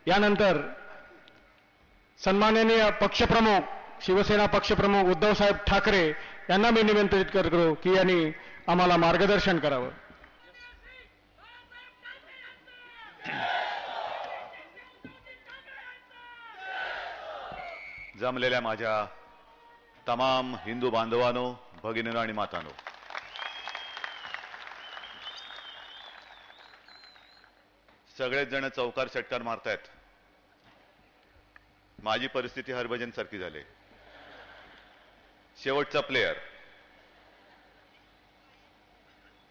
यानंतर सन्माननीय पक्षप्रमुख शिवसेना पक्षप्रमुख उद्धवसाहेब ठाकरे यांना मी निमंत्रित करतो की यांनी आम्हाला मार्गदर्शन करावं. जमलेल्या माझ्या तमाम हिंदू बांधवांनो, भगिनींनो आणि मातांनो, सगळेच जण चौकार षटकार मारतायत. माझी परिस्थिती हरभजन सारखी झाली. शेवटचा प्लेयर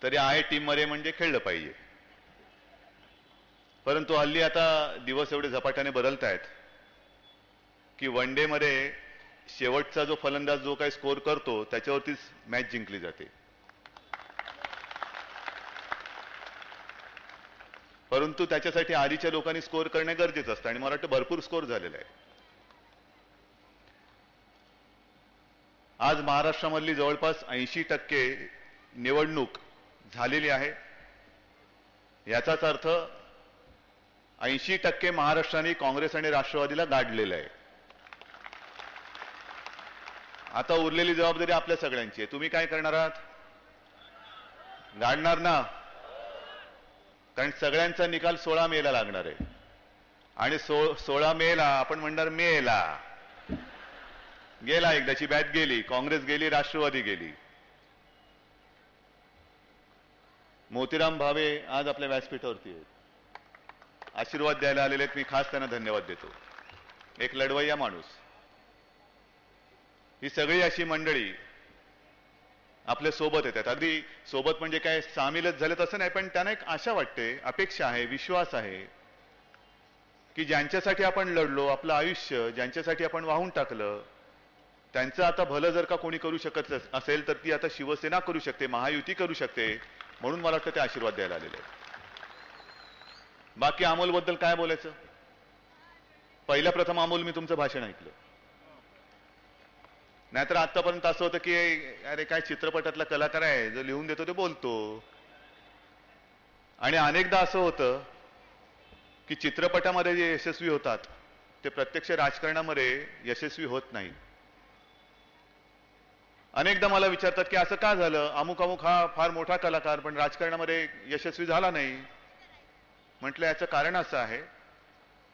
तरी आहे टीम मध्ये म्हणजे खेळलं पाहिजे. परंतु हल्ली आता दिवस एवढे झपाट्याने बदलत आहेत की वन डे मध्ये शेवटचा जो फलंदाज जो काही स्कोर करतो त्याच्यावरतीच मॅच जिंकली जाते. परंतु त्याच्यासाठी आधीच्या लोकांनी स्कोर करणे गरजेचं असतं आणि मला वाटतं भरपूर स्कोर झालेला आहे. आज महाराष्ट्रामधली जवळपास 80% निवडणूक झालेली आहे. याचाच अर्थ 80% महाराष्ट्राने काँग्रेस आणि राष्ट्रवादीला गाडलेलं आहे. आता उरलेली जबाबदारी आपल्या सगळ्यांची आहे. तुम्ही काय करणार आहात? गाडणार ना? कारण सगळ्यांचा निकाल 16 मेला लागणार आहे आणि 16 मेला आपण म्हणणार मेला गेला. एकदाची बॅट गेली, काँग्रेस गेली, राष्ट्रवादी गेली. मोतीराम भावे आज आपल्या व्यासपीठावरती आहेत, आशीर्वाद द्यायला आलेले आहेत. मी खास त्यांना धन्यवाद देतो. एक लढवय्या माणूस. ही सगळी अशी मंडळी आपल्या सोबत येतात. अगदी सोबत म्हणजे काय सामीलच झालेत असं नाही, पण त्यांना एक आशा वाटते, अपेक्षा आहे, विश्वास आहे की ज्यांच्यासाठी आपण लढलो, आपलं आयुष्य ज्यांच्यासाठी आपण वाहून टाकलं, त्यांचं आता भलं जर का कोणी करू शकत असेल तर ती आता शिवसेना करू शकते, महायुती करू शकते. म्हणून मला वाटतं ते आशीर्वाद द्यायला आलेले आहेत. बाकी अमोलबद्दल काय बोलायचं? पहिल्या प्रथम अमोल मी तुमचं भाषण ऐकलं. नाहीतर आतापर्यंत असं होतं की अरे काय चित्रपटातला कलाकार आहे, जो लिहून देतो ते बोलतो. आणि अनेकदा असं होतं की चित्रपटामध्ये जे यशस्वी होतात ते प्रत्यक्ष राजकारणामध्ये यशस्वी होत नाही. अनेकदा मला विचारतात की असं का झालं, अमुक अमुक हा फार मोठा कलाकार पण राजकारणामध्ये यशस्वी झाला नाही. म्हटलं याचं कारण असं आहे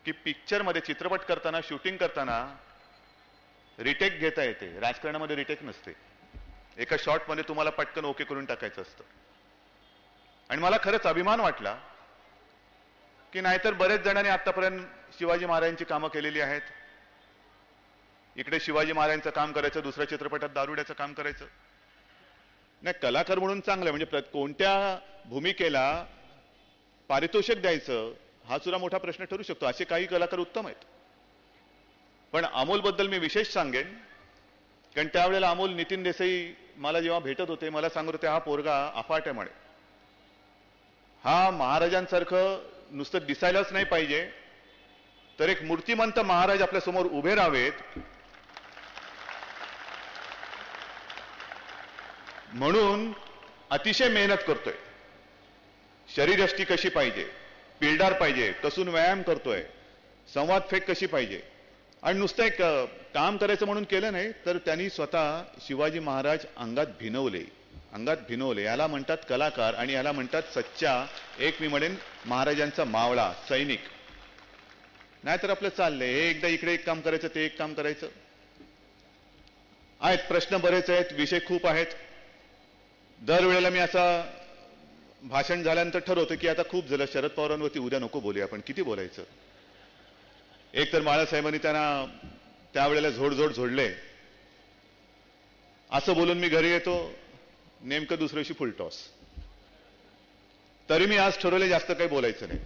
की पिक्चरमध्ये चित्रपट करताना, शूटिंग करताना रिटेक घेता येते, राजकारणामध्ये रिटेक नसते. एका शॉटमध्ये तुम्हाला पटकन ओके करून टाकायचं असतं. आणि मला खरंच अभिमान वाटला की नाहीतर बरेच जणांनी आतापर्यंत शिवाजी महाराजांची कामं केलेली आहेत. इकडे शिवाजी महाराजांचं काम करायचं, दुसऱ्या चित्रपटात दारुड्याचं काम करायचं. नाही, कलाकार म्हणून चांगलं म्हणजे कोणत्या भूमिकेला पारितोषिक द्यायचं हा सुद्धा मोठा प्रश्न ठरू शकतो. असे काही कलाकार उत्तम आहेत. पण अमोलबद्दल मी विशेष सांगेन कारण त्यावेळेला अमोल नितीन देसाई मला जेव्हा भेटत होते मला सांगत होते हा पोरगा अफाट आहे म्हणे. हा महाराजांसारखं नुसतं दिसायलाच नाही पाहिजे तर एक मूर्तिमंत महाराज आपल्या समोर उभे राहावेत म्हणून अतिशय मेहनत करतोय. शरीरयष्टी कशी पाहिजे, पिलदार पाहिजे, कसून व्यायाम करतोय, संवाद फेक कशी पाहिजे. आणि नुसतं एक काम करायचं म्हणून केलं नाही तर त्यांनी स्वतः शिवाजी महाराज अंगात भिनवले. याला म्हणतात कलाकार आणि याला म्हणतात सच्चा, एक मी म्हणेन महाराजांचा मावळा, सैनिक. नाहीतर आपलं चाललंय एकदा इकडे एक काम करायचं, ते एक काम करायचं. आहेत प्रश्न बरेच आहेत, विषय खूप आहेत. दरवेळेला मी असा भाषण झाल्यानंतर ठरवतो की आता खूप झालं, शरद पवारांवरती उद्या नको बोलूया, आपण किती बोलायचं. एक तर बाळासाहेबांनी त्यांना त्यावेळेला झोडले. असं बोलून मी घरी येतो, नेमकं दुसऱ्या दिवशी फुल टॉस. तरी मी आज ठरवले जास्त काही बोलायचं नाही.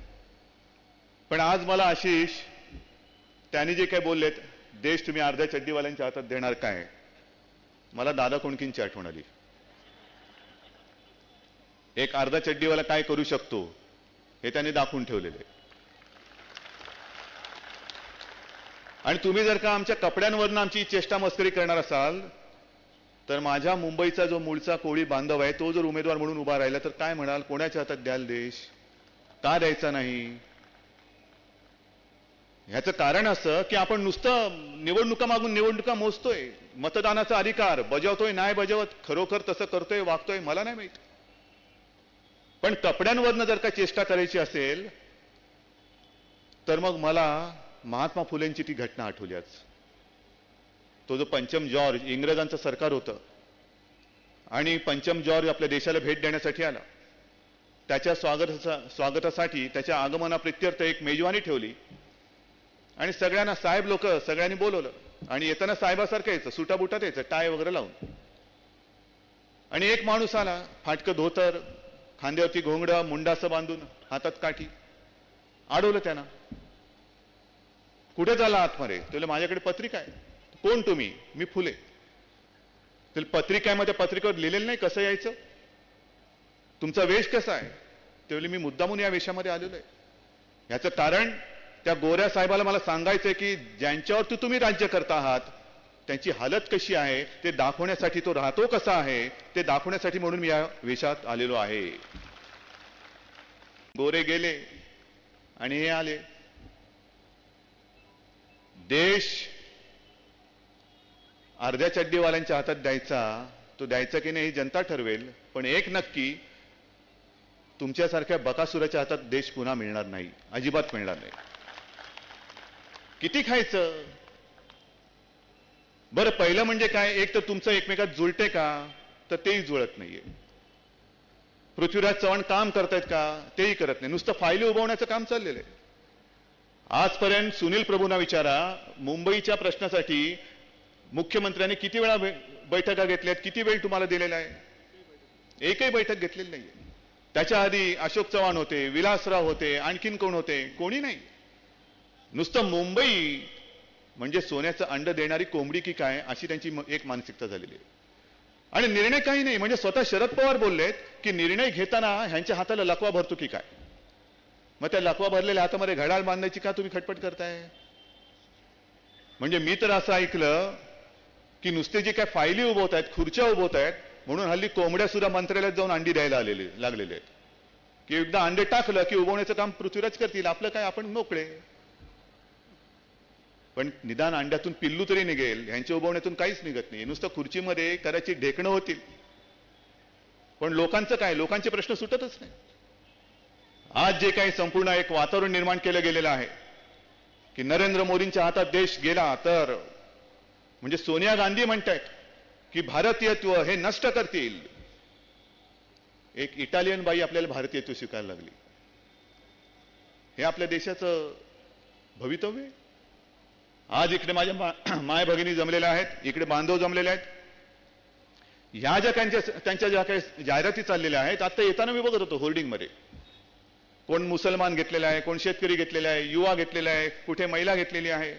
पण आज मला आशिष त्यांनी जे काही बोललेत, देश तुम्ही अर्ध्या चड्डीवाल्यांच्या हातात देणार काय, मला दादा कोंडकेंची आठवण आली. एक अर्धा चड्डीवाला काय करू शकतो हे त्यांनी दाखवून ठेवलेले. आणि तुम्ही जर का आमच्या कपड्यांवरनं आमची चेष्टा मस्करी करणार असाल तर माझ्या मुंबईचा जो मूळचा कोळी बांधव आहे तो जर उमेदवार म्हणून उभा राहिला तर काय म्हणाल, कोणाच्या हातात द्याल देश, का द्यायचा नाही. ह्याचं कारण असं की आपण नुसतं निवडणुका मागून निवडणुका मोजतोय, मतदानाचा अधिकार बजावतोय नाही बजावत, खरोखर तसं करतोय वागतोय मला नाही माहित. पण कपड्यांवरनं जर का चेष्टा करायची असेल तर मग मला महात्मा फुलेंची ती घटना आठवली आज. तो जो पंचम जॉर्ज, इंग्रजांचं सरकार होतं आणि पंचम जॉर्ज आपल्या देशाला भेट देण्यासाठी आला. त्याच्या स्वागतासाठी त्याच्या आगमनाप्रित्यर्थ एक मेजवानी ठेवली आणि सगळ्यांना साहेब लोक सगळ्यांनी बोलवलं आणि येताना साहेबासारखं यायचं, सुटाबुटात यायचं, टाय वगैरे लावून. आणि एक माणूस आला, फाटकं धोतर, खांद्यावरती घोंगडा, मुंडासं बांधून, हातात काठी. अडवलं त्यांना. कुठे झाला आतमध्ये? तुला माझ्याकडे पत्रिका आहे. कोण तुम्ही? मी फुले. तुला पत्रिका आहे, मग त्या पत्रिकेवर लिहिलेलं नाही कसं यायचं? तुमचा वेश कसा आहे? त्यावेळी मी मुद्दामून या वेशामध्ये आलेलो आहे. याचं कारण त्या गोऱ्या साहेबाला मला सांगायचंय की ज्यांच्यावरती तुम्ही राज्य करता आहात त्यांची हालत कशी आहे ते दाखवण्यासाठी, तो राहतो कसा आहे ते दाखवण्यासाठी म्हणून मी या वेशात आलेलो आहे. गोरे गेले आणि हे आले. देश अर्ध्या चड्डीवाल्यांच्या हातात द्यायचा, तो द्यायचा की नाही ही जनता ठरवेल. पण एक नक्की, तुमच्यासारख्या बकासुराच्या हातात देश पुन्हा मिळणार नाही, अजिबात मिळणार नाही. किती खायचं? बरं, पहिलं म्हणजे काय, एक तर तुमचं एकमेकात जुळते का? तर तेही जुळत नाहीये. पृथ्वीराज चव्हाण काम करतायत का? तेही करत नाही. नुसतं फायली उभवण्याचं काम चाललेलं आहे. आजपर्यंत सुनील प्रभूंना विचारा, मुंबईच्या प्रश्नासाठी मुख्यमंत्र्यांनी किती वेळा बैठका घेतल्यात, किती वेळ तुम्हाला दिलेला आहे? एकही बैठक घेतलेली नाहीये. त्याच्या आधी अशोक चव्हाण होते, विलासराव होते, आणखीन कोण होते? कोणी नाही. नुसतं मुंबई म्हणजे सोन्याचं अंड देणारी कोंबडी की काय, अशी त्यांची एक मानसिकता झालेली आहे. आणि निर्णय काही नाही. म्हणजे स्वतः शरद पवार बोललेत की निर्णय घेताना ह्यांच्या हाताला लकवा भरतो की काय. मग त्या लकवा भरलेल्या हातामध्ये घड्याळ बांधायची का तुम्ही खटपट करताय? म्हणजे मी तर असं ऐकलं की नुसते जे काय फायली उभवत आहेत, खुर्च्या उभवत आहेत, म्हणून हल्ली कोंबड्या सुद्धा मंत्रालयात जाऊन अंडी द्यायला लागलेले आहेत की एकदा अंडे टाकलं की उभवण्याचं काम पृथ्वीराज करतील, आपलं काय, आपण मोकळे. पण निदान अंड्यातून पिल्लू तरी निघेल, ह्यांच्या उभवण्यातून काहीच निघत नाही. नुसतं खुर्चीमध्ये कदाचित ढेकणं होतील, पण लोकांचं काय, लोकांचे प्रश्न सुटतच नाही. आज जे काही संपूर्ण एक वातावरण निर्माण केलं गेलेलं आहे की नरेंद्र मोदींच्या हातात देश गेला तर म्हणजे सोनिया गांधी म्हणतायत की भारतीयत्व हे नष्ट करतील. एक इटालियन बाई आपल्याला भारतीयत्व स्वीकारायला लागली. हे आपल्या देशाचं भवितव्य आहे. आज इकडे माझ्या माय भगिनी जमलेल्या आहेत, इकडे बांधव जमलेले आहेत. ह्या ज्या त्यांच्या ज्या काही जाहिराती चाललेल्या आहेत, आता येताना मी बघत होतो होर्डिंगमध्ये, कोण मुसलमान घेतलेला आहे, कोण शेतकरी घेतलेला आहे, युवा घेतलेला आहे, कुठे महिला घेतलेली आहे.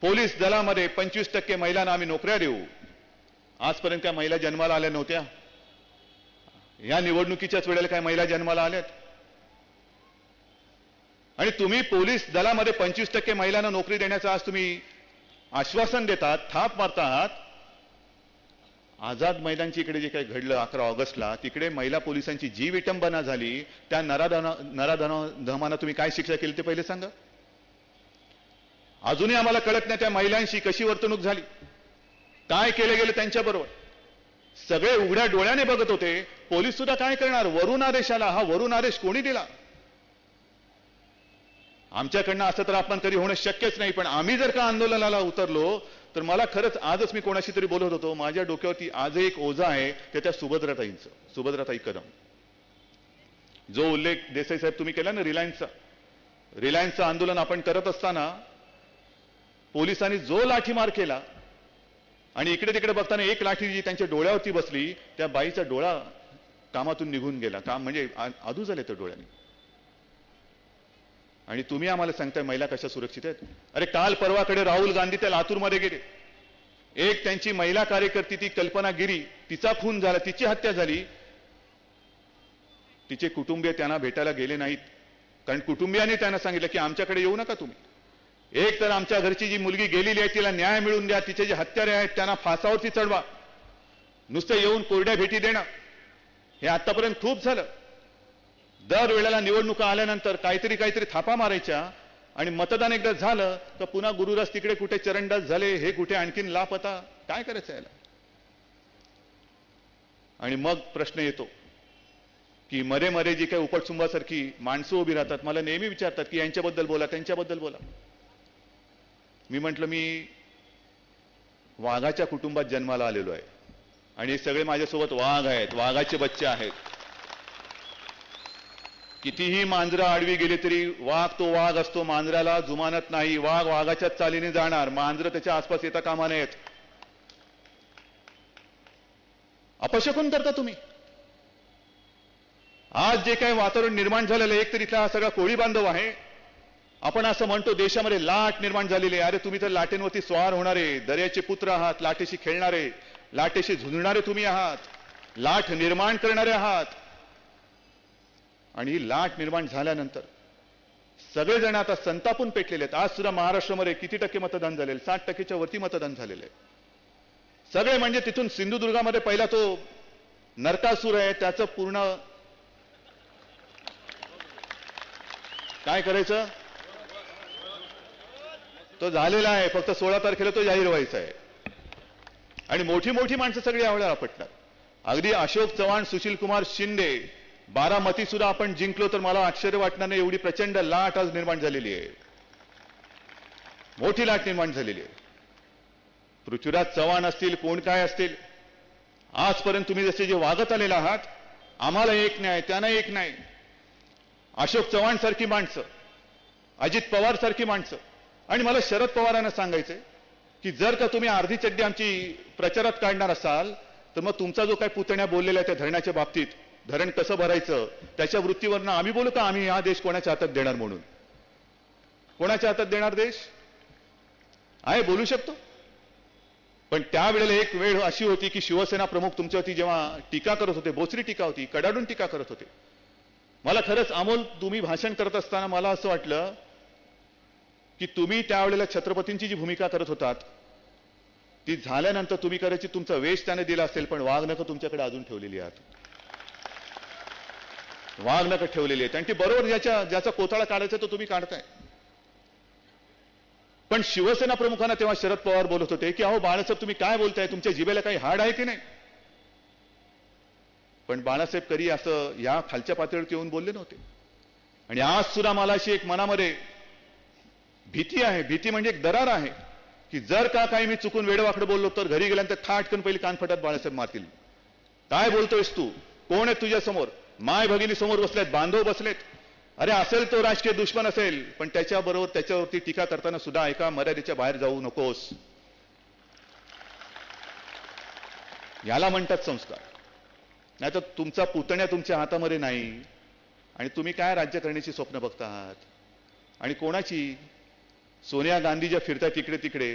पोलीस दलामध्ये 25% महिलांना आम्ही नोकऱ्या देऊ. आजपर्यंत काय महिला जन्माला आल्या नव्हत्या? या निवडणुकीच्याच वेळेला काय महिला जन्माला आल्यात? आणि तुम्ही पोलीस दलामध्ये 25% महिलांना नोकरी देण्याचं आज तुम्ही आश्वासन देतात, थाप मारता आहात. आझाद मैदानची इकडे जे काही घडलं 11 ऑगस्टला, तिकडे महिला पोलिसांची जी विटंबना झाली, त्या नराधमांना तुम्ही काय शिक्षा केली ते पहिले सांगा. अजूनही आम्हाला कळत नाही त्या महिलांशी कशी वर्तणूक झाली, काय केले गेले त्यांच्याबरोबर. सगळे उघड्या डोळ्याने बघत होते. पोलीस सुद्धा काय करणार? वरून आदेश आला. हा वरून आदेश कोणी दिला? आमच्याकडनं असं तर आपण कधी होणं शक्यच नाही. पण आम्ही जर का आंदोलनाला उतरलो तर मला खरंच, आजच मी कोणाशी तरी बोलत होतो, माझ्या डोक्यावरती आज एक ओझा आहे, ते त्या सुभद्राताईंचं, सुभद्राताई कदम. जो उल्लेख देसाई साहेब तुम्ही केला ना रिलायन्सचं आंदोलन आपण करत असताना पोलिसांनी जो लाठीमार केला आणि इकडे तिकडे बघताना एक लाठी जी त्यांच्या डोळ्यावरती बसली, त्या बाईचा डोळा कामातून निघून गेला. काम म्हणजे आधू झाले त्या डोळ्याने. आणि तुम्ही आम्हाला सांगताय महिला कशा सुरक्षित आहेत? अरे काल परवाकडे राहुल गांधी त्या लातूरमध्ये गेले. एक त्यांची महिला कार्यकर्ती ती कल्पना गिरी, तिचा खून झाला, तिची हत्या झाली. तिचे कुटुंबीय त्यांना भेटायला गेले नाहीत, कारण कुटुंबियांनी त्यांना सांगितलं की आमच्याकडे येऊ नका तुम्ही. एक तर आमच्या घरची जी मुलगी गेलेली आहे तिला न्याय मिळवून द्या, तिचे जे हत्यारे आहेत त्यांना फासावरती चढवा. नुसतं येऊन कोरड्या भेटी देणं हे आतापर्यंत खूप झालं. दर वेळेला निवडणुका आल्यानंतर काहीतरी थापा मारायच्या आणि मतदान एकदा झालं तर पुन्हा गुरुदास तिकडे कुठे चरणदास झाले, हे कुठे आणखीन लापता. काय करायचं याला? आणि मग प्रश्न येतो की मरे मरे जी काही उपटसुंबासारखी माणसं उभी राहतात, मला नेहमी विचारतात की यांच्याबद्दल बोला, त्यांच्याबद्दल बोला. मी म्हटलं मी वाघाच्या कुटुंबात जन्माला आलेलो आहे आणि हे सगळे माझ्यासोबत वाघ आहेत, वाघाचे बच्चे आहेत. कितीही मांजरं आडवी गेली तरी वाघ तो वाघ असतो, मांजराला जुमानत नाही. वाघ वाघाच्याच चालीने जाणार, मांजरं त्याच्या आसपास येता कामा नयेत. अपशकुन करता तुम्ही. आज जे काही वातावरण निर्माण झालेलं आहे, एक तर इथला हा सगळा कोळी बांधव आहे. आपण असं म्हणतो देशामध्ये लाट निर्माण झालेली आहे. अरे तुम्ही तर लाटेंवरती स्वार होणारे, दर्याचे पुत्र आहात, लाटेशी खेळणारे, लाटेशी झुंजणारे तुम्ही आहात, लाट निर्माण करणारे आहात. आणि ही लाट निर्माण झाल्यानंतर सगळेजण आता संतापून पेटलेले आहेत. आज सुद्धा महाराष्ट्रामध्ये किती टक्के मतदान झालेलं? 60% वरती मतदान झालेलं आहे. सगळे म्हणजे तिथून सिंधुदुर्गामध्ये पहिला तो नरकासूर आहे, त्याचं पूर्ण काय करायचं तो झालेला आहे. फक्त 16 तारखेला तो जाहीर व्हायचा आहे. आणि मोठी मोठी माणसं सगळी यावेळेला आपटणार. अगदी अशोक चव्हाण, सुशील कुमार शिंदे, बारामती सुद्धा आपण जिंकलो तर मला आश्चर्य वाटणार नाही, एवढी प्रचंड लाट आज निर्माण झालेली आहे. मोठी लाट निर्माण झालेली आहे. पृथ्वीराज चव्हाण असतील, कोण काय असतील, आजपर्यंत तुम्ही जसे जे वागत आलेला आहात, आम्हाला एक नाही, त्यांना एक नाही. अशोक चव्हाण सारखी माणसं, अजित पवार सारखी माणसं, आणि मला शरद पवारांना सांगायचंय की जर का तुम्ही अर्धी चड्डी आमची प्रचारात काढणार असाल तर मग तुमचा जो काही पुतण्या बोललेला आहे त्या धरणाच्या बाबतीत, धरण कसं भरायचं त्याच्या वृत्तीवरनं आम्ही बोलू का आम्ही हा देश कोणाच्या हातात देणार म्हणून? कोणाच्या हातात देणार देश आहे? बोलू शकतो. पण त्यावेळेला एक वेळ अशी होती की शिवसेना प्रमुख तुमच्यावरती जेव्हा टीका करत होते, बोचरी टीका होती, कडाडून टीका करत होते. मला खरंच अमोल, तुम्ही भाषण करत असताना मला असं वाटलं की तुम्ही त्यावेळेला छत्रपतींची जी भूमिका करत होतात ती झाल्यानंतर तुम्ही करायची, तुमचा वेश त्याने दिला असेल, पण वाघनखं तुमच्याकडे अजून ठेवलेली आहेत. वाघनखं ठेवलेली आहेत आणि ती बरोबर ज्याचा कोथळा काढायचा तो तुम्ही काढताय. पण शिवसेना प्रमुखांना तेव्हा शरद पवार बोलत होते की अहो बाळासाहेब तुम्ही काय बोलताय, तुमच्या जिभेला काही हाड आहे की नाही? पण बाळासाहेब कधी असं या खालच्या पातळीवर येऊन बोलले नव्हते. आणि आज सुद्धा मला अशी एक मनामध्ये भीती आहे, भीती म्हणजे एक दरार आहे की जर का काही मी चुकून वेडवाकडे बोललो तर घरी गेल्यानंतर थाटकन पहिली कानफटात बाळासाहेब मारतील. काय बोलतोयस तू? कोण आहे तुझ्या समोर? माय भगिनी समोर बसलेत, बांधव बसलेत. अरे असेल तो राजकीय दुश्मन असेल, पण त्याच्यावरती टीका करताना सुद्धा एका मर्यादेच्या बाहेर जाऊ नकोस. याला म्हणतात संस्कार. नाही तर तुमचा पुतण्या तुमच्या हातामध्ये नाही आणि तुम्ही काय राज्य करण्याची स्वप्न बघता आहात? आणि कोणाची? सोनिया गांधी ज्या फिरतात इकडे तिकडे,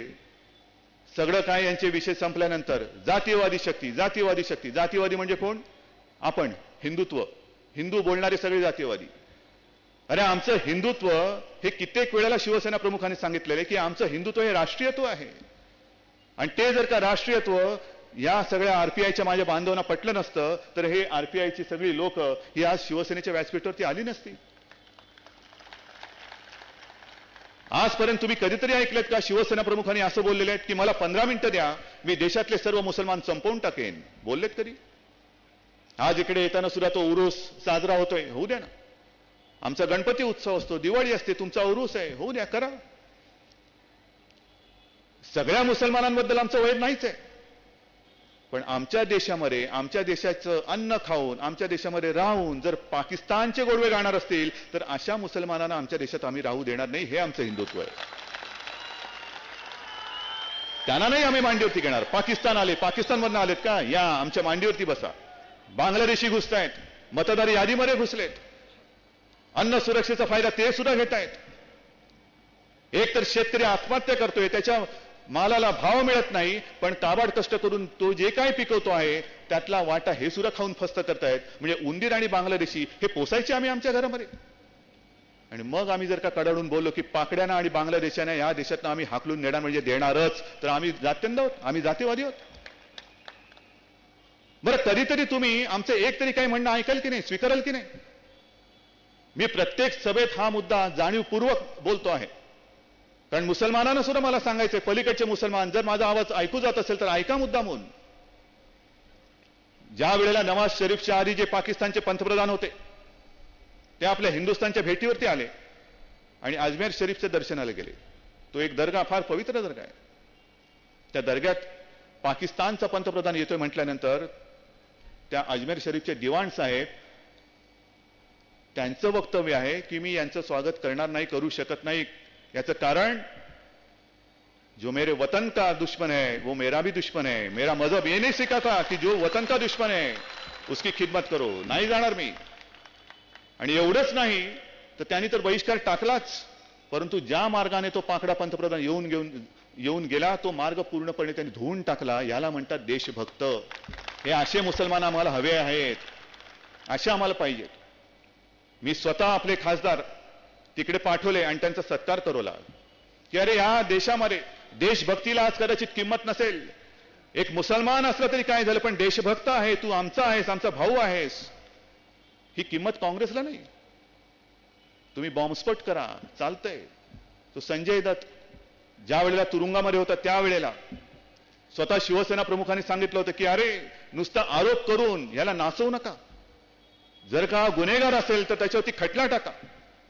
सगळं काय यांचे विषय संपल्यानंतर जातीयवादी शक्ती, जातीयवादी शक्ती. जातीयवादी म्हणजे कोण? आपण, हिंदुत्व, हिंदू बोलणारे सगळे जातीयवादी. अरे आमचं हिंदुत्व हे कित्येक वेळेला शिवसेना प्रमुखांनी सांगितलेलं आहे की आमचं हिंदुत्व हे राष्ट्रीयत्व आहे. आणि ते जर का राष्ट्रीयत्व या सगळ्या आरपीआयच्या माझ्या बांधवांना पटलं नसतं तर हे आरपीआयची सगळी लोक ही आज शिवसेनेच्या व्यासपीठावरती आली नसती. आजपर्यंत तुम्ही कधीतरी ऐकलेत का शिवसेना प्रमुखांनी असं बोललेले आहेत की मला 15 मिनिटं द्या, मी देशातले सर्व मुसलमान संपवून टाकेन? बोललेत कधी? आज इकडे येताना सुद्धा तो उरूस साजरा होतोय, होऊ द्या ना. आमचा गणपती उत्सव असतो, दिवाळी असते, तुमचा उरूस आहे, होऊ द्या, करा. सगळ्या मुसलमानांबद्दल आमचं वैर नाहीच आहे. पण आमच्या देशामध्ये, आमच्या देशाचं अन्न खाऊन, आमच्या देशामध्ये राहून जर पाकिस्तानचे गोडवे गाणार असतील तर अशा मुसलमानांना आमच्या देशात आम्ही राहू देणार नाही. हे आमचं हिंदुत्व आहे. त्यांना नाही आम्ही मांडीवरती घेणार. पाकिस्तान आले, पाकिस्तानमधनं आलेत का? या आमच्या मांडीवरती बसा. बांगलादेशी घुसतायत, मतदार यादीमध्ये घुसलेत, अन्न सुरक्षेचा फायदा ते सुद्धा घेत आहेत. एक तर शेतकरी आत्महत्या करतोय, त्याच्या मालाला भाव मिळत नाही, पण काबाड कष्ट करून तो जे काय पिकवतो आहे त्यातला वाटा हे सुद्धा खाऊन फस्त करतायत. म्हणजे उंदीर आणि बांगलादेशी हे पोसायचे आम्ही आमच्या घरामध्ये. आणि मग आम्ही जर का कडाडून बोललो की पाकड्यानं आणि बांगलादेशाने या देशातनं आम्ही हाकलून नेणार म्हणजे देणारच, तर आम्ही जात्यंध आहोत, आम्ही जातीवादी आहोत. बरं कधीतरी तुम्ही आमचं एक तरी काही म्हणणं ऐकाल की नाही, स्वीकाराल की नाही? मी प्रत्येक सभेत हा मुद्दा जाणीवपूर्वक बोलतो आहे, कारण मुसलमानांना सुद्धा मला सांगायचंय, पलीकडचे मुसलमान जर माझा आवाज ऐकू जात असेल तर ऐका मुद्दामून. ज्या वेळेला नवाज शरीफच्या आधी जे पाकिस्तानचे पंतप्रधान होते ते आपल्या हिंदुस्थानच्या भेटीवरती आले आणि अजमेर शरीफच्या दर्शनाला गेले. तो एक दर्गा फार पवित्र दर्गा आहे. त्या दर्ग्यात पाकिस्तानचा पंतप्रधान येतोय म्हटल्यानंतर त्या अजमेर शरीफचे दिवाण साहेब त्यांचं वक्तव्य आहे की मी यांचं स्वागत करणार नाही, करू शकत नाही. याचं कारण, जो मेरे वतन का दुश्मन है वो मेरा भी दुश्मन है. मेरा मजहब ये नहीं सिखाता कि जो वतन का दुश्मन है उसकी खिदमत करो. नाही जाणार मी. आणि एवढंच नाही तर त्यांनी तर बहिष्कार टाकलाच, परंतु ज्या मार्गाने तो पाकडा पंतप्रधान येऊन गेला तो मार्ग पूर्णपणे त्यांनी धुवून टाकला. याला म्हणतात देशभक्त. हे असे मुसलमान आम्हाला हवे आहेत, असे आम्हाला पाहिजेत. मी स्वतः आपले खासदार तिकडे पाठवले आणि त्यांचा सत्कार करवला की अरे या देशामध्ये देशभक्तीला आज कदाचित किंमत नसेल. एक मुसलमान असला तरी काय झालं, पण देशभक्त आहे, तू आमचा आहेस, आमचा भाऊ आहेस, ही किंमत काँग्रेसला नाही. तुम्ही बॉम्बस्फोट करा, चालतंय. तो संजय दत्त ज्या वेळेला तुरुंगामध्ये होता त्यावेळेला स्वतः शिवसेना प्रमुखांनी सांगितलं होतं की अरे नुसता आरोप करून याला नाचवू नका. जर का गुन्हेगार असेल तर त्याच्यावरती खटला टाका,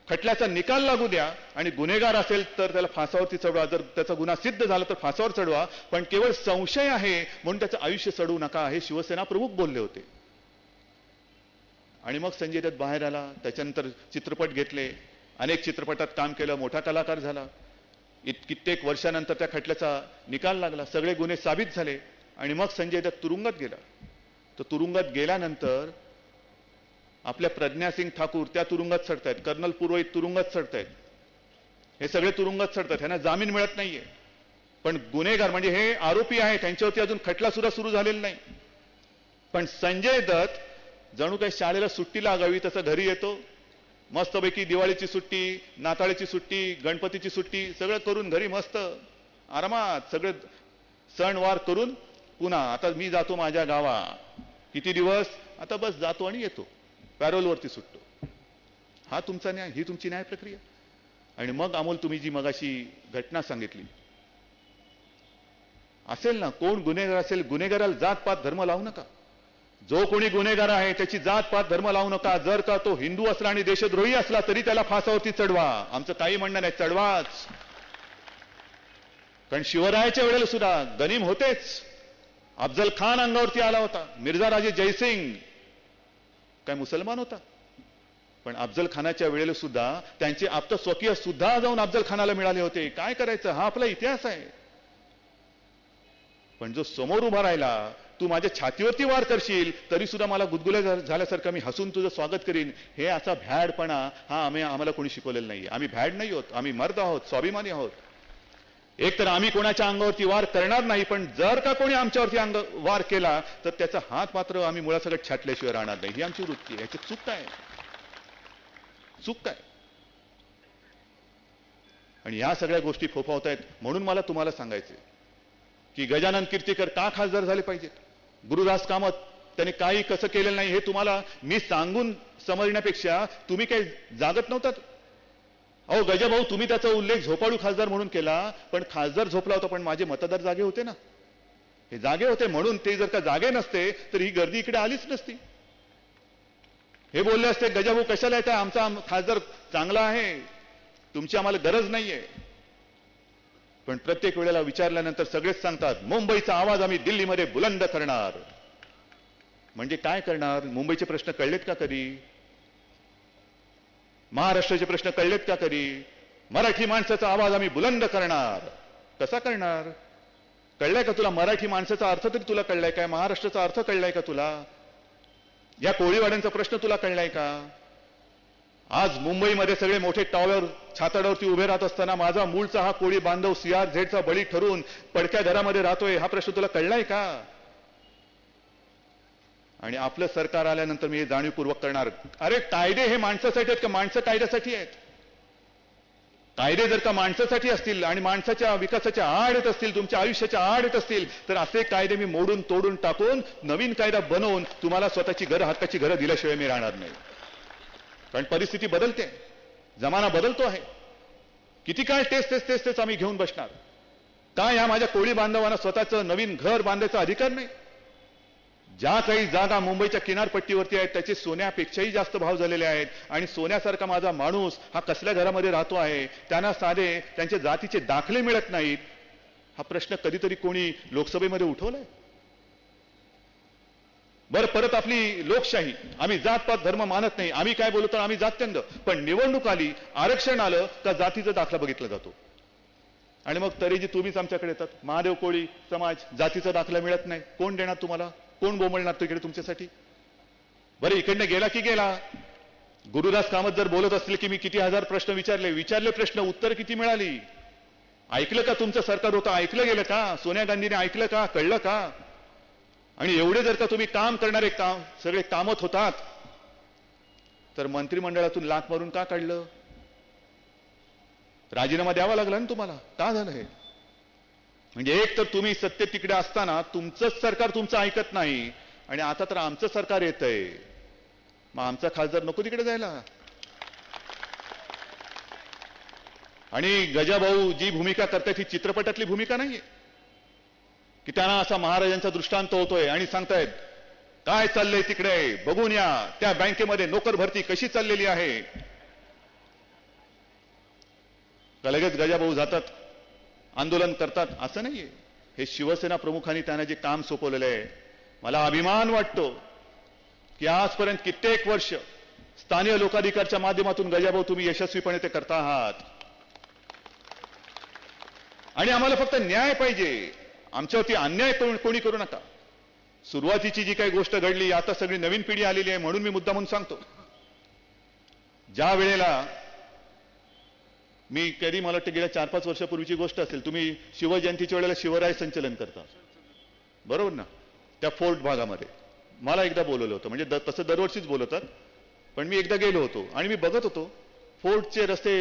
खटल्याचा निकाल लागू द्या, आणि गुन्हेगार असेल तर त्याला फासावरती चढवा. जर त्याचा गुन्हा सिद्ध झाला तर फासावर चढवा, पण केवळ संशय आहे म्हणून त्याचं आयुष्य चढवू नका, हे शिवसेना प्रमुख बोलले होते. आणि मग संजय दत्त बाहेर आला. त्याच्यानंतर चित्रपट घेतले, अनेक चित्रपटात काम केलं, मोठा कलाकार झाला. कित्येक वर्षानंतर त्या खटल्याचा निकाल लागला, सगळे गुन्हे साबित झाले आणि मग संजय दत्त तुरुंगात गेला. तर तुरुंगात गेल्यानंतर आपल्या प्रज्ञासिंग ठाकूर त्या तुरुंगात चढतायत, कर्नल पुरोहित तुरुंगात चढतायत, हे सगळे तुरुंगात चढतात. ह्यांना जामीन मिळत नाहीये. पण गुन्हेगार म्हणजे हे आरोपी आहे, त्यांच्यावरती अजून खटला सुद्धा सुरू झालेला नाही. पण संजय दत्त जणू काही शाळेला सुट्टी लागावी तसं घरी येतो, मस्तपैकी दिवाळीची सुट्टी, नाताळीची सुट्टी, गणपतीची सुट्टी सगळं करून घरी मस्त आरामात सगळे सणवार करून पुन्हा आता मी जातो माझ्या गावा. किती दिवस? आता बस जातो आणि येतो, पॅरोलवरती सुटतो. हा तुमचा न्याय, ही तुमची न्याय प्रक्रिया. आणि मग अमोल तुम्ही जी मगाशी घटना सांगितली, असेल ना कोण गुन्हेगार असेल, गुन्हेगाराला जात पात धर्म लावू नका. जो कोणी गुन्हेगार आहे त्याची जात पात धर्म लावू नका. जर का तो हिंदू असला आणि देशद्रोही असला तरी त्याला फासावरती चढवा. आमचं काही म्हणणं नाही, चढवाच. कारण शिवरायाच्या वेळेला सुद्धा गनीम होतेच. अफजल खान अंगावरती आला होता, मिर्झा राजे जयसिंग काय मुसलमान होता, पण अफजल खानाच्या वेळेला सुद्धा त्यांचे आप्त स्वकीय सुद्धा जाऊन अफजल खानाला मिळाले होते. काय करायचं, हा आपला इतिहास आहे. पण जो समोर उभा राहिला, तू माझ्या छातीवरती वार करशील तरी सुद्धा मला गुदगुल्या झाल्यासारखं मी हसून तुझं स्वागत करीन, हे असा भ्याडपणा हा आम्हाला कोणी शिकवलेला नाही. आम्ही भ्याड नाही आहोत, आम्ही मर्द आहोत, स्वाभिमानी आहोत. एक तर आम्ही कोणाच्या अंगावरती वार करणार नाही, पण जर का कोणी आमच्यावरती वार केला तर त्याचा हात मात्र आम्ही मुळासकट छाटल्याशिवाय राहणार नाही. ही आमची वृत्ती आहे. याची चूक काय? चूक काय? आणि ह्या सगळ्या गोष्टी फोफावतायत. म्हणून मला तुम्हाला सांगायचे की गजानन कीर्तीकर का खासदार झाले पाहिजेत, गुरुदास कामत त्यांनी काही कसं केलेलं नाही हे तुम्हाला मी सांगून समजण्यापेक्षा तुम्ही काही जागत नव्हतात. अहो गजाभाऊ, तुम्ही त्याचा उल्लेख झोपाळू खासदार म्हणून केला, पण खासदार झोपला होता पण माझे मतदार जागे होते ना. हे जागे होते म्हणून, ते जर का जागे नसते तर ही गर्दी इकडे आलीच नसती. हे बोलले असते गजाभाऊ कशाला येत आहे, आमचा खासदार चांगला आहे, तुमची आम्हाला गरज नाहीये. पण प्रत्येक वेळेला विचारल्यानंतर सगळेच सांगतात मुंबईचा आवाज आम्ही दिल्लीमध्ये बुलंद करणार. म्हणजे काय करणार? मुंबईचे प्रश्न कळलेत का कधी? महाराष्ट्राचे प्रश्न कळलेत का कधी? मराठी माणसाचा आवाज आम्ही बुलंद करणार. कसा करणार? कळलाय का तुला? मराठी माणसाचा अर्थ तरी तुला कळलाय काय? महाराष्ट्राचा अर्थ कळलाय का तुला? या कोळीवाड्यांचा प्रश्न तुला कळलाय का? आज मुंबईमध्ये सगळे मोठे टॉवर छाताडावरती उभे राहत असताना माझा मूळचा हा कोळी बांधव CRZ बळी ठरून पडक्या घरामध्ये राहतोय, हा प्रश्न तुला कळलाय का? आणि आपलं सरकार आल्यानंतर मी हे जाणीवपूर्वक करणार. अरे कायदे हे माणसासाठी आहेत का माणसं कायद्यासाठी आहेत? कायदे जर का माणसासाठी असतील आणि माणसाच्या विकासाच्या आड येत असतील, तुमच्या आयुष्याच्या आड येत असतील, तर असे कायदे मी मोडून तोडून टाकून नवीन कायदा बनवून तुम्हाला स्वतःची घरं, हक्काची घरं दिल्याशिवाय मी राहणार नाही. कारण परिस्थिती बदलते, जमाना बदलतो आहे. किती काय तेच आम्ही घेऊन बसणार? का या माझ्या कोळी बांधवांना स्वतःचं नवीन घर बांधायचा अधिकार नाही? ज्या काही जागा मुंबईच्या किनारपट्टीवरती आहेत त्याचे सोन्यापेक्षाही जास्त भाव झालेले आहेत, आणि सोन्यासारखा माझा माणूस हा कसल्या घरामध्ये राहतो आहे, त्यांना साधे त्यांच्या जातीचे दाखले मिळत नाहीत. हा प्रश्न कधीतरी कोणी लोकसभेमध्ये उठवलाय? बरं, परत आपली लोकशाही, आम्ही जातपात धर्म मानत नाही, आम्ही काय बोलतो आम्ही जात्यंध, पण निवडणूक आली, आरक्षण आलं का जातीचा दाखला बघितला जातो. आणि मग तरीही तुम्हीच आमच्याकडे येतात. महादेव कोळी समाज जातीचा दाखला मिळत नाही, कोण देणार तुम्हाला? कोण बोंबलणार तिकडे तुमच्यासाठी? बरं, इकडनं गेला की गेला. गुरुदास कामत जर बोलत असतील की मी किती हजार प्रश्न विचारले प्रश्न, उत्तर किती मिळाली? ऐकलं का तुमचं सरकार होतं? ऐकलं गेलं का? सोनिया गांधीने ऐकलं का? कळलं का? आणि एवढे जर का तुम्ही काम करणारे सगळे कामत होतात, तर मंत्रिमंडळातून लाथ मारून का काढलं? राजीनामा द्यावा लागला ना तुम्हाला. का झालं हे? म्हणजे एक तर तुम्ही सत्तेत तिकडे असताना तुमचंच सरकार तुमचं ऐकत नाही, आणि आता तर आमचं सरकार येतंय, मग आमचा खासदार नको तिकडे जायला? आणि गजाभाऊ जी भूमिका करतायत ही चित्रपटातली भूमिका नाहीये की त्यांना असा महाराजांचा दृष्टांत होतोय आणि सांगतायत काय चाललंय तिकडे बघून या, त्या बँकेमध्ये नोकर भरती कशी चाललेली आहे. लगेच गजाभाऊ जातात, आंदोलन करतात, असं नाहीये. हे शिवसेना प्रमुखांनी त्यांना जे काम सोपवलेलं आहे, मला अभिमान वाटतो की आजपर्यंत कित्येक वर्ष स्थानिक लोकाधिकारच्या माध्यमातून गजाभाऊ तुम्ही यशस्वीपणे ते करता आहात. आणि आम्हाला फक्त न्याय पाहिजे, आमच्यावरती अन्याय कोणी करू नका. सुरुवातीची जी काही गोष्ट घडली, आता सगळी नवीन पिढी आलेली आहे, म्हणून मी मुद्दा म्हणून सांगतो. ज्या वेळेला मी कधी, मला वाटतं गेल्या 4-5 वर्षापूर्वीची गोष्ट असेल, तुम्ही शिवजयंतीच्या वेळेला शिवराय संचलन करता, बरोबर ना? त्या फोर्ट भागामध्ये मला एकदा बोलवलं होतं, म्हणजे तसं दरवर्षीच बोलवतात, पण मी एकदा गेलो होतो आणि मी बघत होतो फोर्टचे रस्ते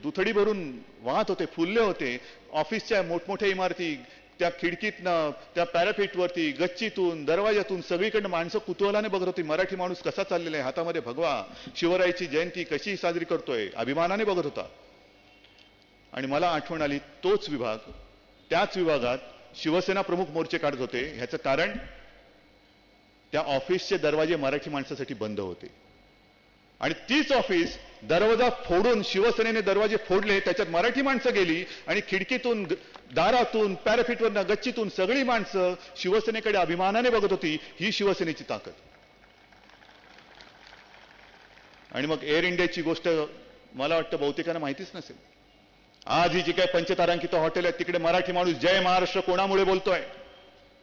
दुथडी भरून वाहत होते, फुलले होते. ऑफिसच्या मोठमोठ्या इमारती, त्या खिडकीतनं, त्या पॅरापेटवरती, गच्चीतून, दरवाजातून सगळीकडनं माणसं कुतूहलाने बघत होती. मराठी माणूस कसा चाललेला आहे, हातामध्ये भगवा, शिवरायाची जयंती कशी साजरी करतोय, अभिमानाने बघत होता. आणि मला आठवण आली, तोच विभाग, त्याच विभागात शिवसेना प्रमुख मोर्चे काढत होते. ह्याचं कारण त्या ऑफिसचे दरवाजे मराठी माणसासाठी बंद होते, आणि तीच ऑफिस दरवाजा फोडून शिवसेनेने दरवाजे फोडले, त्याच्यात मराठी माणसं गेली आणि खिडकीतून, दारातून, पॅराफिटवरनं, गच्चीतून सगळी माणसं शिवसेनेकडे अभिमानाने बघत होती. ही शिवसेनेची ताकद. आणि मग एअर इंडियाची गोष्ट मला वाटतं बहुतेकांना माहितीच नसेल. आज ही जी काही पंचतारांकित हॉटेल आहेत तिकडे मराठी माणूस जय महाराष्ट्र कोणामुळे बोलतोय,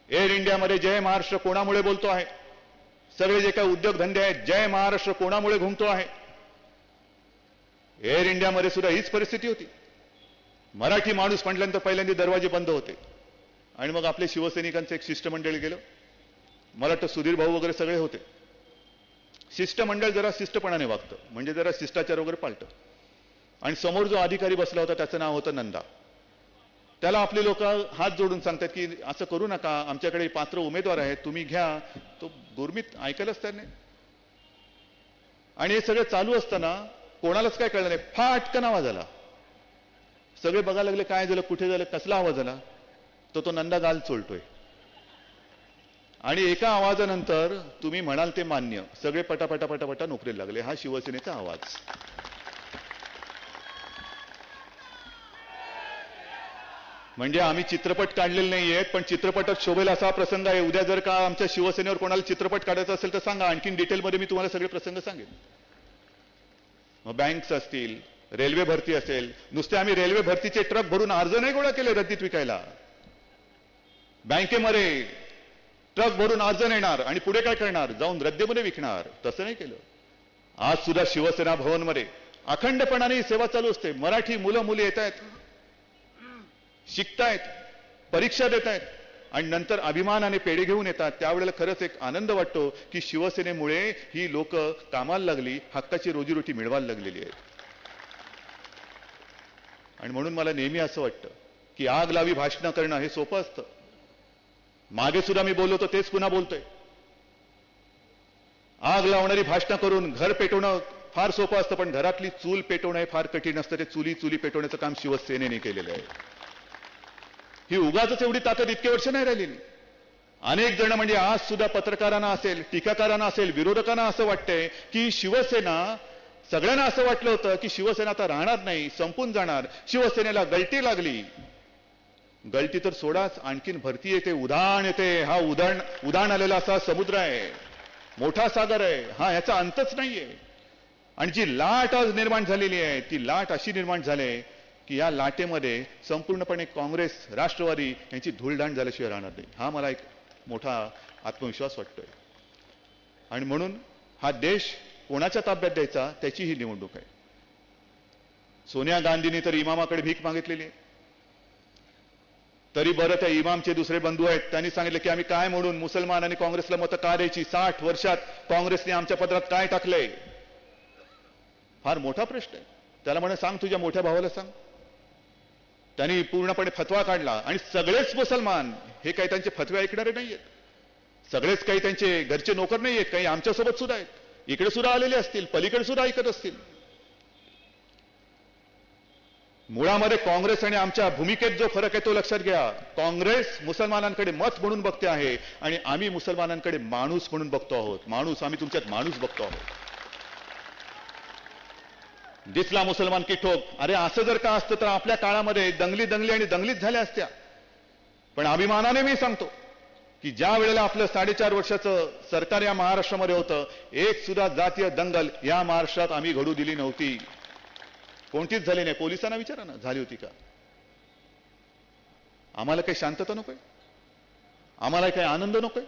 एअर इंडियामध्ये जय महाराष्ट्र कोणामुळे बोलतो आहे, सगळे जे काही उद्योगधंदे आहेत जय महाराष्ट्र कोणामुळे घुमतो आहे. एअर इंडियामध्ये सुद्धा हीच परिस्थिती होती. मराठी माणूस म्हटल्यानंतर पहिल्यांदा दरवाजे बंद होते. आणि मग आपले शिवसैनिकांचं एक शिष्टमंडळ गेलं, मला वाटतं सुधीर भाऊ वगैरे सगळे होते. शिष्टमंडळ जरा शिष्टपणाने वागतं, म्हणजे जरा शिष्टाचार वगैरे पाळतं. आणि समोर जो अधिकारी बसला होता त्याचं नाव होतं नंदा. त्याला आपले लोक हात जोडून सांगतात की असं करू नका, आमच्याकडे पात्र उमेदवार आहेत, तुम्ही घ्या. तो गुरमीत ऐकायलाच तयार नाही. आणि हे सगळं चालू असताना कोणालाच काय कळलं नाही, फाटकन आवाज आला. सगळे बघायला लागले काय झालं, कुठे झालं, कसला आवाज आला. तो नंदा गाल चोळतोय. आणि एका आवाजानंतर तुम्ही म्हणाल ते मान्य, सगळे पटापटा नोकरीला लागले. हा शिवसेनेचा आवाज. म्हणजे आम्ही चित्रपट काढलेले नाहीयेत, पण चित्रपटात शोभेल असा प्रसंग आहे. उद्या जर का आमच्या शिवसेनेवर कोणाला चित्रपट काढायचा असेल तर सांगा, आणखीन डिटेलमध्ये मी तुम्हाला सगळे प्रसंग सांगेन. मग बँक्स असतील, रेल्वे भरती असेल, नुसते आम्ही रेल्वे भरतीचे ट्रक भरून अर्ज नाही गोळा केले रद्दीत विकायला. बँकेमध्ये ट्रक भरून अर्ज नेणार आणि पुढे काय करणार, जाऊन रद्दीमध्ये विकणार. तसं नाही केलं. आज सुद्धा शिवसेना भवनमध्ये अखंडपणाने सेवा चालू असते. मराठी मुलं मुली येत आहेत, शिकतायत, परीक्षा देत आहेत, आणि नंतर अभिमानाने पेढे घेऊन येतात. त्यावेळेला खरंच एक आनंद वाटतो की शिवसेनेमुळे ही लोक कामाला लागली, हक्काची रोजीरोटी मिळवायला लागलेली आहे. आणि म्हणून मला नेहमी असं वाटतं की आग लावी भाषणं करणं हे सोपं असतं. मागे सुद्धा मी बोललो तेच पुन्हा बोलतोय. आग लावणारी भाषणं करून, घर पेटवणं फार सोपं असतं, पण घरातली चूल पेटवणं हे फार कठीण असतं. ते चुली पेटवण्याचं काम शिवसेनेने केलेलं आहे. ही उगाच एवढी ताकद इतके वर्ष नाही राहिलेली. अनेक जण म्हणजे आज सुद्धा पत्रकारांना असेल, टीकाकारांना असेल, विरोधकांना असं वाटतंय की शिवसेना, सगळ्यांना असं वाटलं होतं की शिवसेना आता राहणार नाही, संपून जाणार, शिवसेनेला गळती लागली. गळती तर सोडाच, आणखीन भरती येते, उधाण येते. हा उधाण आलेला असा समुद्र आहे, मोठा सागर आहे, हा याचा अंतच नाहीये. आणि जी लाट आज निर्माण झालेली आहे, ती लाट अशी निर्माण झाली की या लाटेमध्ये संपूर्णपणे काँग्रेस, राष्ट्रवादी यांची धूळधाण झाल्याशिवाय राहणार नाही. हा मला एक मोठा आत्मविश्वास वाटतोय. आणि म्हणून हा देश कोणाच्या ताब्यात द्यायचा त्याची ही निवडणूक आहे. सोनिया गांधींनी तर इमामाकडे भीक मागितलेली आहे. तरी बरं, त्या इमामचे दुसरे बंधू आहेत, त्यांनी सांगितलं की आम्ही काय म्हणून मुसलमान आणि काँग्रेसला मतं का द्यायची? 60 वर्षात काँग्रेसने आमच्या पदरात काय टाकलंय? फार मोठा प्रश्न आहे. त्याला म्हणे सांग तुझ्या मोठ्या भावाला सांग. त्यांनी पूर्णपणे फतवा काढला आणि सगळेच मुसलमान हे काही त्यांचे फतवे ऐकणारे नाहीयेत. सगळेच काही त्यांचे घरचे नोकर नाहीयेत, काही आमच्यासोबत सुद्धा आहेत, इकडे सुद्धा आलेले असतील, पलीकडे सुद्धा ऐकत असतील. मुळामध्ये काँग्रेस आणि आमच्या भूमिकेत जो फरक आहे तो लक्षात घ्या. काँग्रेस मुसलमानांकडे मत म्हणून बघते आहे आणि आम्ही मुसलमानांकडे माणूस म्हणून बघतो आहोत. माणूस, आम्ही तुमच्यात माणूस बघतो आहोत. दिसला मुसलमान की ठोक. अरे असं जर का असतं तर आपल्या काळामध्ये दंगली आणि दंगलीच झाल्या असत्या. पण अभिमानाने मी सांगतो की ज्या वेळेला आपलं 4.5 वर्षाचं सरकार या महाराष्ट्रामध्ये होतं, एक सुद्धा जातीय दंगल या महाराष्ट्रात आम्ही घडू दिली नव्हती. कोणतीच झाली नाही. पोलिसांना विचारा ना, झाली होती का? आम्हाला काही शांतता नकोय, आम्हाला काही आनंद नकोय.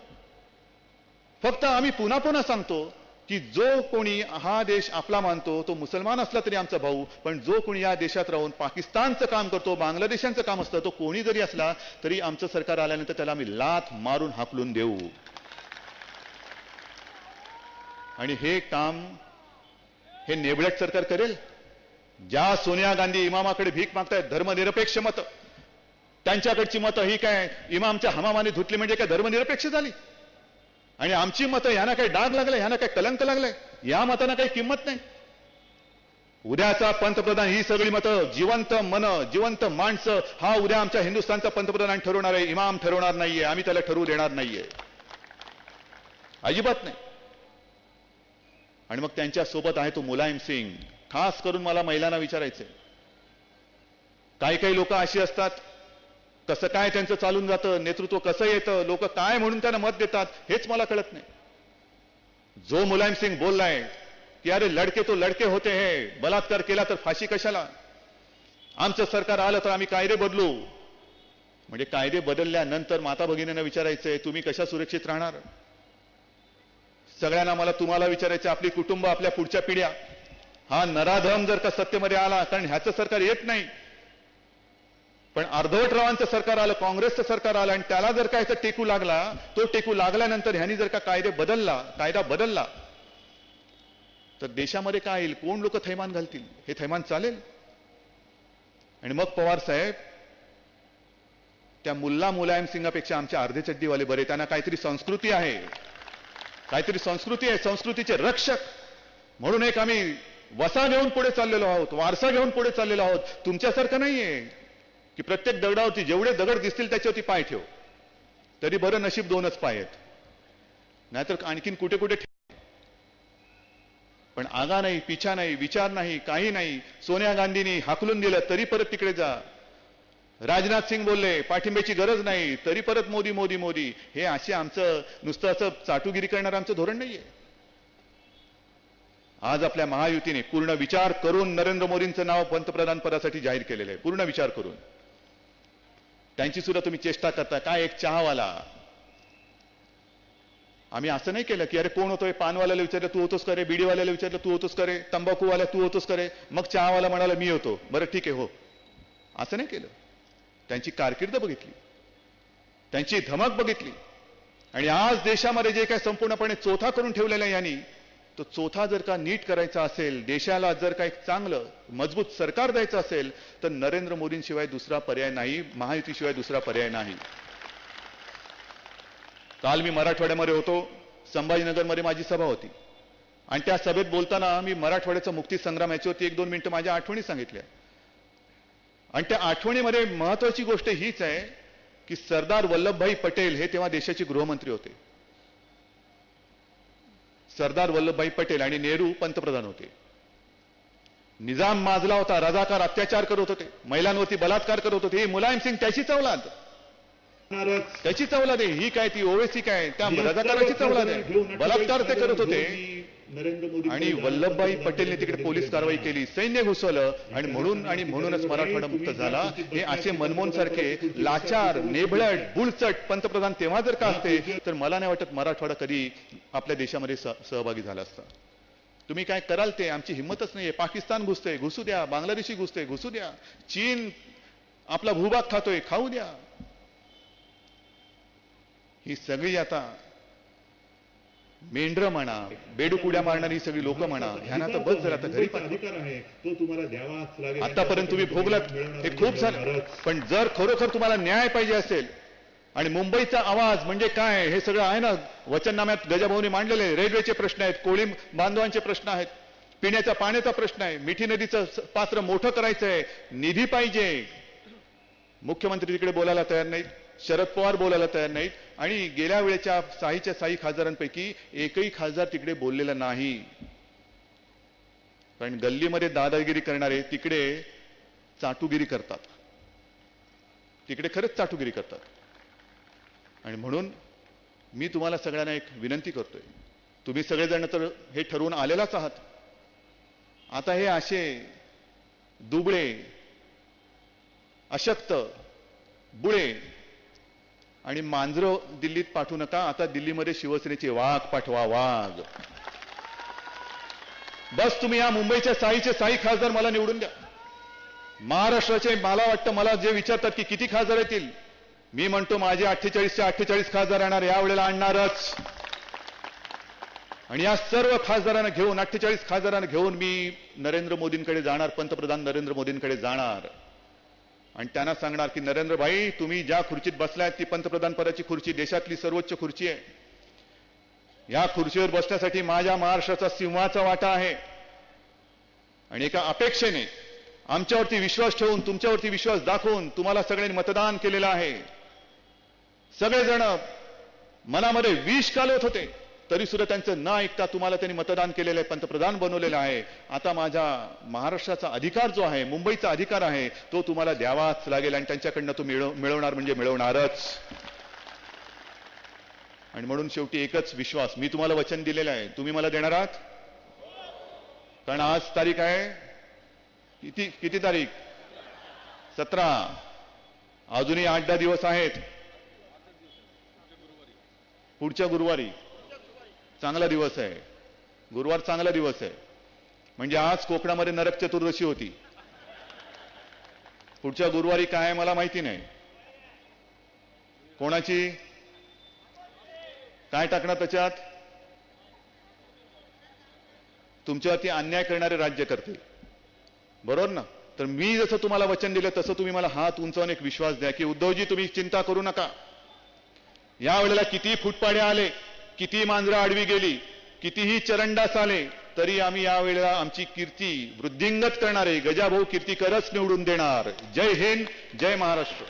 फक्त आम्ही पुन्हा पुन्हा सांगतो की जो कोणी हा देश आपला मानतो तो मुसलमान असला तरी आमचा भाऊ, पण जो कोणी या देशात राहून पाकिस्तानचं काम करतो, बांगलादेशांचं काम असतं, तो कोणी जरी असला तरी आमचं सरकार आल्यानंतर त्याला आम्ही लाथ मारून हाकलून देऊ. आणि हे काम हे नेबळट सरकार करेल. ज्या सोनिया गांधी इमामाकडे भीक मागतायत, धर्मनिरपेक्ष मतं, त्यांच्याकडची मतं ही काय इमामच्या हमामाने धुतली म्हणजे काय धर्मनिरपेक्ष झाली? आणि आमची मतं, ह्यांना काही डाग लागलाय, ह्यांना काही कलंक लागलाय, या मतांना काही किंमत नाही. उद्याचा पंतप्रधान ही सगळी मतं, जिवंत मन, जिवंत माणसं, हा उद्या आमच्या हिंदुस्थानचा पंतप्रधान ठरवणार आहे. इमाम ठरवणार नाहीये, आम्ही त्याला ठरवू देणार नाहीये, अजिबात नाही. आणि मग त्यांच्या सोबत आहे तो मुलायम सिंग. खास करून मला महिलांना विचारायचंय, काही लोक अशी असतात, कसं काय त्यांचं चालून जातं, नेतृत्व कसं येतं, लोक काय म्हणून त्यांना मत देतात हेच मला कळत नाही. जो मुलायम सिंग बोललाय की अरे लडके तो लडके होते हैं, बलात्कार केला तर फाशी कशाला, आमचं सरकार आलं तर आम्ही कायदे बदलू. म्हणजे कायदे बदलल्यानंतर माता भगिनींना विचारायचंय तुम्ही कशा सुरक्षित राहणार? सगळ्यांना मला तुम्हाला विचारायचं, आपली कुटुंब, आपल्या पुढच्या पिढ्या. हा नराधम जर का सत्तेमध्ये आला, कारण ह्याचं सरकार येत नाही, पण अर्धवट रावांचं सरकार आलं, काँग्रेसचं सरकार आलं, आणि त्याला जर का ह्याचा टेकू लागला, तो टेकू लागल्यानंतर ह्यांनी जर का कायदा बदलला तर देशामध्ये काय येईल? कोण लोक थैमान घालतील? हे थैमान चालेल? आणि मग पवार साहेब त्या मुलायम सिंगापेक्षा आमच्या अर्धे चड्डीवाले बरे. त्यांना काहीतरी संस्कृती आहे, संस्कृतीचे रक्षक म्हणून एक आम्ही वसा घेऊन पुढे चाललेलो आहोत, वारसा घेऊन पुढे चाललेलो आहोत. तुमच्यासारखं नाहीये की प्रत्येक दगडावरती जेवढे दगड दिसतील त्याच्यावरती पाय ठेव. तरी बरं नशीब 2च पाय आहेत, नाहीतर आणखीन कुठे कुठे. पण आगा नाही, पिछा नाही, विचार नाही, काही नाही. सोनिया गांधींनी हाकलून दिलं तरी परत तिकडे जा. राजनाथ सिंग बोलले पाठिंब्याची गरज नाही, तरी परत मोदी मोदी मोदी. हे असे आमचं नुसतं असं चाटुगिरी करणारं आमचं धोरण नाहीये. आज आपल्या महायुतीने पूर्ण विचार करून नरेंद्र मोदींचं नाव पंतप्रधान पदासाठी जाहीर केलेलं आहे. पूर्ण विचार करून. त्यांची सुद्धा तुम्ही चेष्टा करता. काय एक चहावाला, आम्ही असं नाही केलं की अरे कोण होतोय, पानवाल्याला विचारलं तू होतोस करे, बीडीवाल्याला विचारलं तू होतोस करे, तंबाखूवाल्या तू होतोस करे, मग चहावाला म्हणाला मी होतो, बरं ठीक आहे हो. असं नाही केलं. त्यांची कारकीर्द बघितली, त्यांची धमक बघितली. आणि आज देशामध्ये जे काय संपूर्णपणे चोथा करून ठेवलेला आहे यांनी, तो चोथा जर का नीट करायचा असेल, देशाला जर का एक चांगलं मजबूत सरकार द्यायचं असेल तर नरेंद्र मोदींशिवाय दुसरा पर्याय नाही, महायुतीशिवाय दुसरा पर्याय नाही. काल मी मराठवाड्यामध्ये होतो, संभाजीनगरमध्ये माझी सभा होती. आणि त्या सभेत बोलताना मी मराठवाड्याचा मुक्ती संग्राम याच्यावरती 1-2 मिनिटं माझ्या आठवणी सांगितल्या. आणि त्या आठवणीमध्ये महत्वाची गोष्ट हीच आहे की सरदार वल्लभभाई पटेल हे तेव्हा देशाचे गृहमंत्री होते. सरदार वल्लभभाई पटेल आणि नेहरू पंतप्रधान होते. निजाम माजला होता, रजाकार अत्याचार करत होते, महिलांवरती बलात्कार करत होते. हे मुलायम सिंग त्याचीच औलाद आहे. ही काय ती ओवेसी काय त्या रजाकाराचीच औलाद आहे. बलात्कार ते करत होते. आणि वल्लभभाई पटेलने तिकडे पोलीस कारवाई केली, सैन्य घुसवलं आणि म्हणूनच मराठवाडा मुक्त झाला. हे असे मनमोहन सारखे लाचार, नेभळट, बुळचट पंतप्रधान तेव्हा जर का असते तर मला नाही वाटत मराठवाडा कधी आपल्या देशामध्ये सहभागी झाला असता. तुम्ही काय कराल ते आमची हिंमतच नाहीये. पाकिस्तान घुसते, घुसू द्या. बांगलादेशी घुसते, घुसू द्या. चीन आपला भूभाग खातोय, खाऊ द्या. ही सगळी आता मेंढर म्हणा, बेडूकुड्या मारणारी सगळी लोक म्हणा, ह्यांना तर बस जरा घरी आतापर्यंत तुम्ही भोगलात हे खूप झालं. पण जर खरोखर तुम्हाला न्याय पाहिजे असेल आणि मुंबईचा आवाज म्हणजे काय हे सगळं आहे ना, वचननाम्यात गजाभाऊनी मांडलेले रेल्वेचे प्रश्न आहेत, कोळी बांधवांचे प्रश्न आहेत, पिण्याच्या पाण्याचा प्रश्न आहे, मिठी नदीचं पात्र मोठं करायचं आहे, निधी पाहिजे. मुख्यमंत्री तिकडे बोलायला तयार नाहीत, शरद पवार बोलायला तयार नाहीत आणि गेल्या वेळेच्या 6 खासदारांपैकी एकही खासदार तिकडे बोललेला नाही. कारण गल्लीमध्ये दादागिरी करणारे तिकडे चाटुगिरी करतात, तिकडे खरंच चाटुगिरी करतात. आणि म्हणून मी तुम्हाला सगळ्यांना एक विनंती करतोय, तुम्ही सगळेजण तर हे ठरवून आलेलाच आहात. आता हे असे दुबळे, अशक्त, बुळे आणि मांजरं दिल्लीत पाठवू नका. आता दिल्लीमध्ये शिवसेनेचे वाघ पाठवा, वाघ. बस तुम्ही या मुंबईच्या 6 खासदार मला निवडून द्या. महाराष्ट्राचे मला वाटतं, मला जे विचारतात की किती खासदार येतील, मी म्हणतो माझे 48 खासदार येणार, यावेळेला आणणारच. आणि या सर्व खासदारांना घेऊन 48 खासदारांना घेऊन मी नरेंद्र मोदींकडे जाणार, पंतप्रधान नरेंद्र मोदींकडे जाणार आणि त्यांना सांगणार की नरेंद्र भाई, तुम्ही ज्या खुर्चीत बसलाय ती पंतप्रधान पदाची खुर्ची देशातली सर्वोच्च खुर्ची आहे. या खुर्चीवर बसण्यासाठी माझ्या महाराष्ट्राचा सिंहाचा वाटा आहे. आणि एका अपेक्षेने आमच्यावरती विश्वास ठेवून, तुमच्यावरती विश्वास दाखवून तुम्हाला सगळ्यांनी मतदान केलेलं आहे. सगळेजण मनामध्ये विष कालवत होते, तरी सुद्धा त्यांचं न ऐकता तुम्हाला त्यांनी मतदान केलेलं आहे, पंतप्रधान बनवलेलं आहे. आता माझ्या महाराष्ट्राचा अधिकार जो आहे, मुंबईचा अधिकार आहे, तो तुम्हाला द्यावाच लागेल आणि त्यांच्याकडनं तो मिळवणार म्हणजे मिळवणारच. आणि म्हणून शेवटी एकच विश्वास, मी तुम्हाला वचन दिलेलं आहे, तुम्ही मला देणार आहात. कारण आज तारीख आहे किती तारीख? 17. अजूनही 8-10 दिवस आहेत. पुढच्या गुरुवारी चांगला दिवस आहे, गुरुवार चांगला दिवस आहे. म्हणजे आज कोकणामध्ये नरक चतुर्दशी होती. पुढच्या गुरुवारी काय आहे मला माहिती नाही. कोणाची काय टाकणार त्याच्यात? तुमच्यावरती अन्याय करणारे राज्यकर्ते, बरोबर ना? तर मी जसं तुम्हाला वचन दिलं तसं तुम्ही मला हात उंचावून एक विश्वास द्या की उद्धवजी, तुम्ही चिंता करू नका. या वेळेला किती फुटपाडे आले, किती मांजरं आडवी गेली, कितीही चरणदास आले, तरी आम्ही या वेळेला आमची कीर्ती वृद्धिंगत करणारे गजाभाऊ कीर्तीकरच निवडून देणार. जय हिंद, जय महाराष्ट्र.